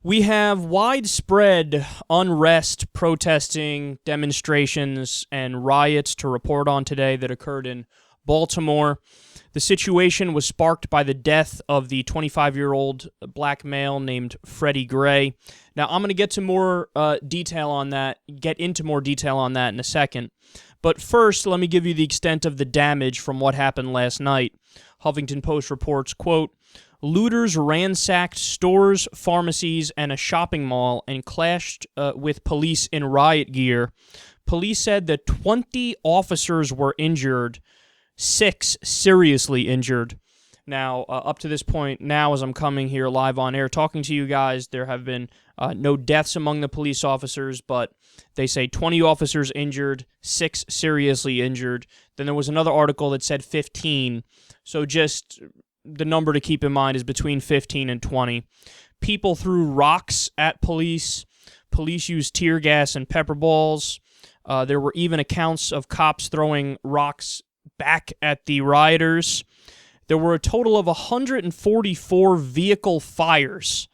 We have widespread unrest, protesting, demonstrations, and riots to report on today that occurred in Baltimore. The situation was sparked by the death of the 25-year-old black male named Freddy Gray. Now, I'm going to get into more detail on that in a second. But first, let me give you the extent of the damage from what happened last night. Huffington Post reports, quote, "Looters ransacked stores, pharmacies, and a shopping mall and clashed with police in riot gear. Police said that 20 officers were injured, 6 seriously injured." Now, up to this point, now as I'm coming here live on air talking to you guys, there have been no deaths among the police officers, but they say 20 officers injured, 6 seriously injured. Then there was another article that said 15. So just the number to keep in mind is between 15 and 20. People threw rocks at police. Police used tear gas and pepper balls. There were even accounts of cops throwing rocks back at the rioters. There were a total of 144 vehicle fires.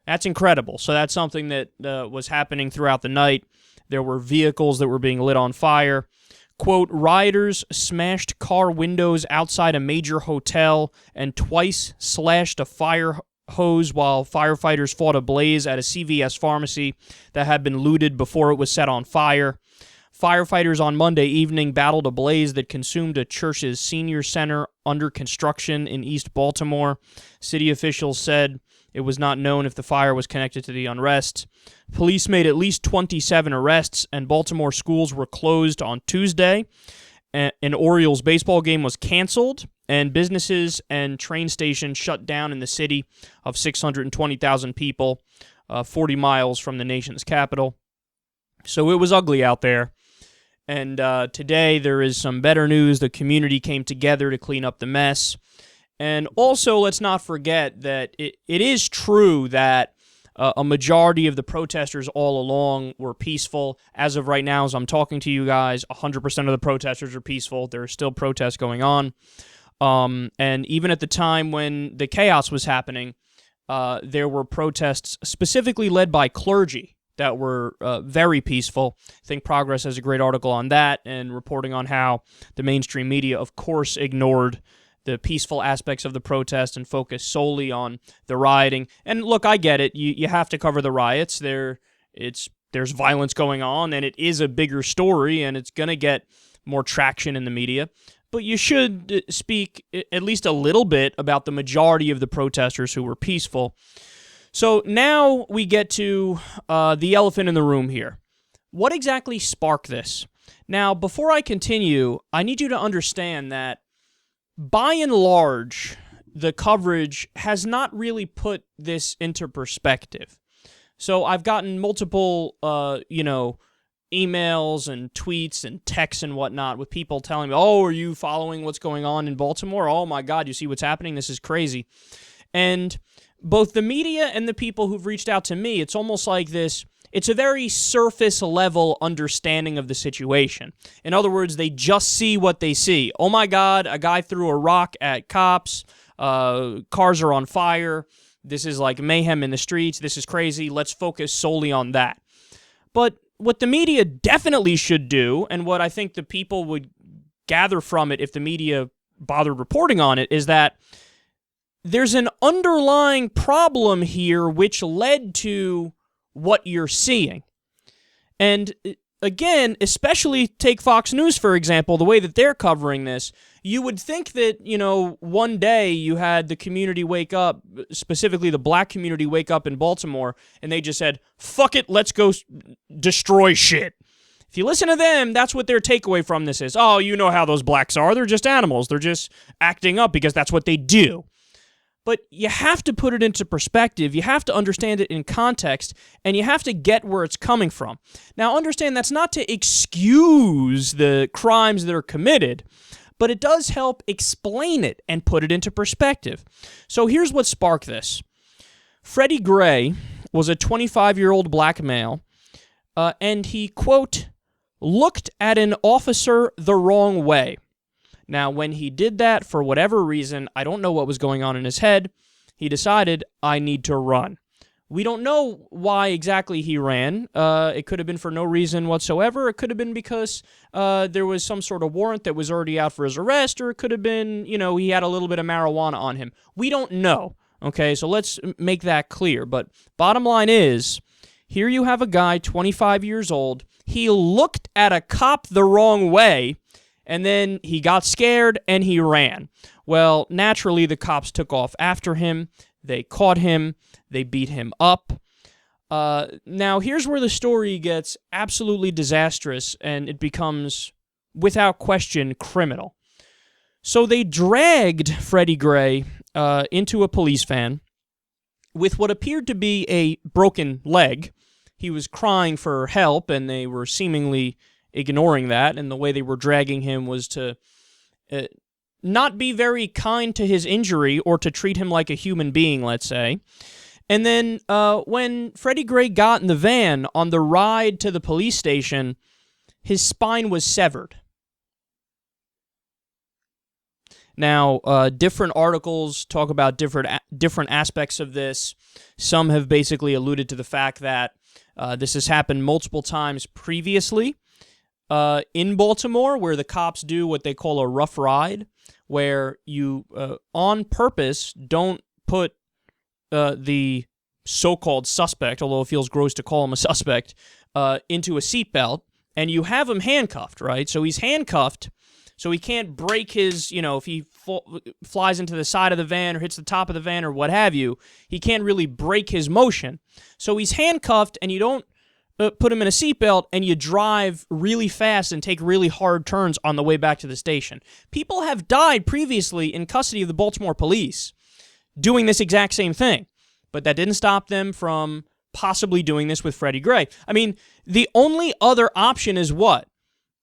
That's incredible. So that's something that was happening throughout the night. There were vehicles that were being lit on fire. Quote, "Rioters smashed car windows outside a major hotel and twice slashed a fire hose while firefighters fought a blaze at a CVS pharmacy that had been looted before it was set on fire. Firefighters on Monday evening battled a blaze that consumed a church's senior center under construction in East Baltimore. City officials said it was not known if the fire was connected to the unrest. Police made at least 27 arrests, and Baltimore schools were closed on Tuesday. An Orioles baseball game was canceled, and businesses and train stations shut down in the city of 620,000 people, 40 miles from the nation's capital. So it was ugly out there. And today there is some better news. The community came together to clean up the mess. And also, let's not forget that it is true that a majority of the protesters all along were peaceful. As of right now, as I'm talking to you guys, 100% of the protesters are peaceful. There are still protests going on. And even at the time when the chaos was happening, there were protests specifically led by clergy that were very peaceful. I think Progress has a great article on that and reporting on how the mainstream media, of course, ignored the peaceful aspects of the protest and focused solely on the rioting. And look, I get it. You have to cover the riots. There's violence going on, and it is a bigger story, and it's going to get more traction in the media. But you should speak at least a little bit about the majority of the protesters who were peaceful. So now we get to the elephant in the room here. What exactly sparked this? Now, before I continue, I need you to understand that by and large, the coverage has not really put this into perspective. So I've gotten multiple, emails and tweets and texts and whatnot with people telling me, "Oh, are you following what's going on in Baltimore? Oh my God, you see what's happening? This is crazy." And both the media and the people who've reached out to me, it's almost like this. It's a very surface-level understanding of the situation. In other words, they just see what they see. Oh my God, a guy threw a rock at cops. Cars are on fire. This is like mayhem in the streets. This is crazy. Let's focus solely on that. But what the media definitely should do, and what I think the people would gather from it if the media bothered reporting on it, is that there's an underlying problem here which led to what you're seeing. And again, especially take Fox News, for example, the way that they're covering this, you would think that, one day you had the community wake up, specifically the black community wake up in Baltimore, and they just said, "Fuck it, let's go destroy shit." If you listen to them, that's what their takeaway from this is. Oh, you know how those blacks are. They're just animals. They're just acting up because that's what they do. But you have to put it into perspective, you have to understand it in context, and you have to get where it's coming from. Now, understand that's not to excuse the crimes that are committed, but it does help explain it and put it into perspective. So here's what sparked this. Freddy Gray was a 25-year-old black male, and he, quote, "looked at an officer the wrong way." Now, when he did that, for whatever reason, I don't know what was going on in his head, he decided, I need to run. We don't know why exactly he ran. It could have been for no reason whatsoever. It could have been because there was some sort of warrant that was already out for his arrest, or it could have been, he had a little bit of marijuana on him. We don't know, okay? So let's make that clear. But bottom line is, here you have a guy, 25 years old. He looked at a cop the wrong way, and then he got scared and he ran. Well, naturally, the cops took off after him. They caught him. They beat him up. Now, here's where the story gets absolutely disastrous, and it becomes, without question, criminal. So they dragged Freddy Gray into a police van with what appeared to be a broken leg. He was crying for help, and they were seemingly ignoring that, and the way they were dragging him was to not be very kind to his injury or to treat him like a human being, let's say. And then when Freddy Gray got in the van on the ride to the police station, his spine was severed. Now, different articles talk about different aspects of this. Some have basically alluded to the fact that this has happened multiple times previously in Baltimore, where the cops do what they call a rough ride, where you, on purpose, don't put the so-called suspect, although it feels gross to call him a suspect, into a seatbelt, and you have him handcuffed, right? So he's handcuffed, so he can't break his, if he flies into the side of the van or hits the top of the van or what have you, he can't really break his motion. So he's handcuffed, and you don't put him in a seatbelt, and you drive really fast and take really hard turns on the way back to the station. People have died previously in custody of the Baltimore police doing this exact same thing, but that didn't stop them from possibly doing this with Freddy Gray. I mean, the only other option is what?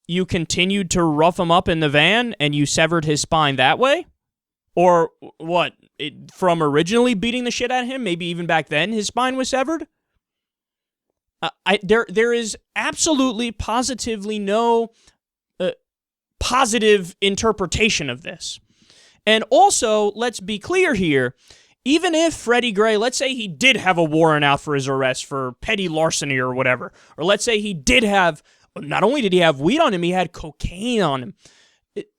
You continued to rough him up in the van and you severed his spine that way? Or what? From originally beating the shit out of him, maybe even back then his spine was severed? There is absolutely, positively no positive interpretation of this. And also, let's be clear here, even if Freddy Gray, let's say he did have a warrant out for his arrest for petty larceny or whatever, or let's say he did have, not only did he have weed on him, he had cocaine on him.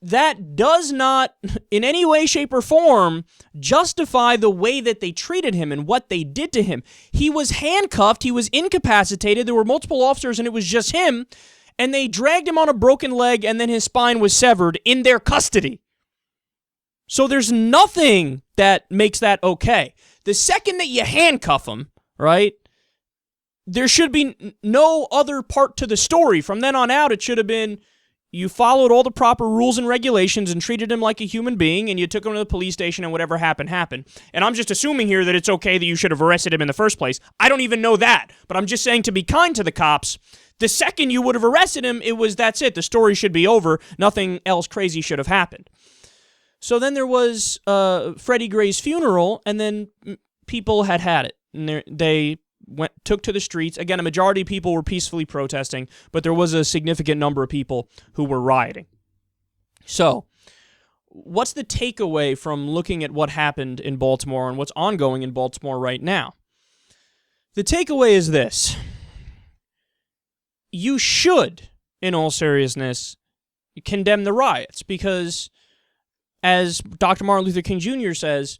That does not, in any way, shape, or form, justify the way that they treated him and what they did to him. He was handcuffed, he was incapacitated, there were multiple officers, and it was just him, and they dragged him on a broken leg, and then his spine was severed in their custody. So there's nothing that makes that okay. The second that you handcuff him, right, there should be no other part to the story. From then on out, it should have been, you followed all the proper rules and regulations and treated him like a human being, and you took him to the police station, and whatever happened, happened. And I'm just assuming here that it's okay that you should have arrested him in the first place. I don't even know that, but I'm just saying, to be kind to the cops, the second you would have arrested him, that's it. The story should be over. Tothing else crazy should have happened. So then there was Freddy Gray's funeral, and then people had it. And they took to the streets. Again, a majority of people were peacefully protesting, but there was a significant number of people who were rioting. So, what's the takeaway from looking at what happened in Baltimore and what's ongoing in Baltimore right now? The takeaway is this. You should, in all seriousness, condemn the riots, because, as Dr. Martin Luther King Jr. says,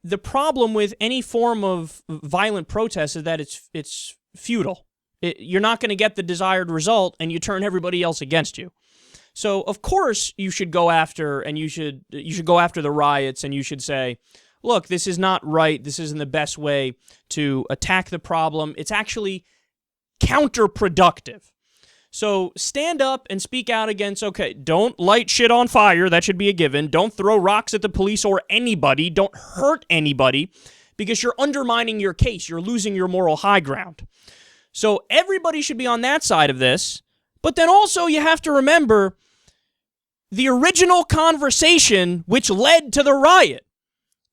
the problem with any form of violent protest is that it's futile. You're not going to get the desired result, and you turn everybody else against you. So, of course, you should go after, and you should go after the riots, and you should say, look, this is not right. This isn't the best way to attack the problem. It's actually counterproductive. So stand up and speak out against, okay, don't light shit on fire. That should be a given. Don't throw rocks at the police or anybody. Don't hurt anybody, because you're undermining your case. You're losing your moral high ground. So everybody should be on that side of this. But then also you have to remember the original conversation which led to the riot.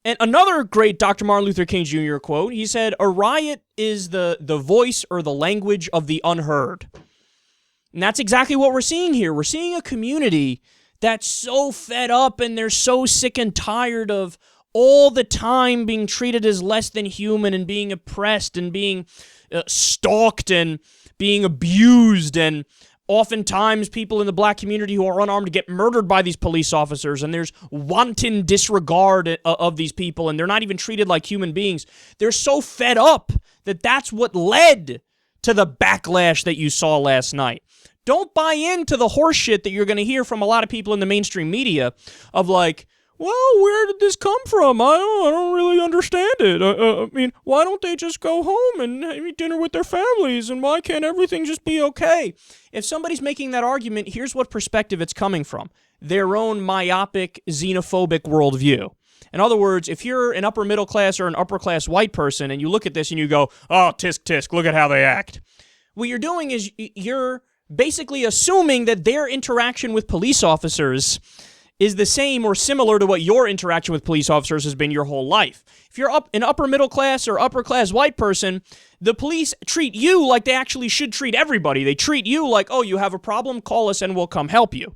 And another great Dr. Martin Luther King Jr. quote, he said, a riot is the voice or the language of the unheard. And that's exactly what we're seeing here. We're seeing a community that's so fed up, and they're so sick and tired of all the time being treated as less than human and being oppressed and being stalked and being abused, and oftentimes people in the black community who are unarmed get murdered by these police officers, and there's wanton disregard of these people, and they're not even treated like human beings. They're so fed up that that's what led to the backlash that you saw last night. Don't buy into the horse shit that you're going to hear from a lot of people in the mainstream media of like, well, where did this come from? I don't really understand it. I mean, why don't they just go home and eat dinner with their families? And why can't everything just be okay? If somebody's making that argument, here's what perspective it's coming from. Their own myopic, xenophobic worldview. In other words, if you're an upper middle class or an upper class white person and you look at this and you go, oh, tisk tisk, look at how they act. What you're doing is you're basically assuming that their interaction with police officers is the same or similar to what your interaction with police officers has been your whole life. If you're an upper middle class or upper class white person, the police treat you like they actually should treat everybody. They treat you like, oh, you have a problem, call us and we'll come help you.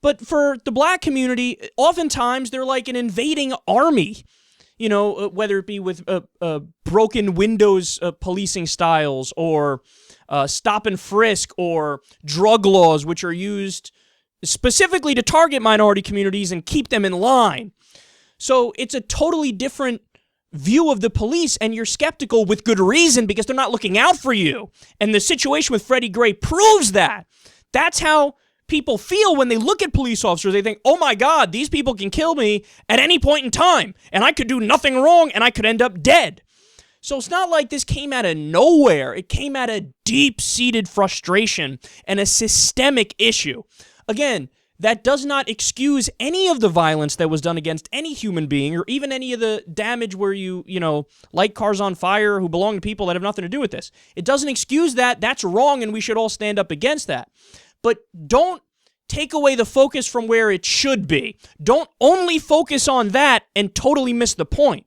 But for the black community, oftentimes they're like an invading army, you know, whether it be with broken windows policing styles or stop and frisk or drug laws, which are used specifically to target minority communities and keep them in line. So it's a totally different view of the police, and you're skeptical with good reason because they're not looking out for you. And the situation with Freddy Gray proves that. That's how people feel when they look at police officers. They think, oh my God, these people can kill me at any point in time, and I could do nothing wrong, and I could end up dead. So it's not like this came out of nowhere. It came out of deep-seated frustration and a systemic issue. Again, that does not excuse any of the violence that was done against any human being or even any of the damage where you light cars on fire who belong to people that have nothing to do with this. It doesn't excuse that. That's wrong, and we should all stand up against that. But don't take away the focus from where it should be. Don't only focus on that and totally miss the point.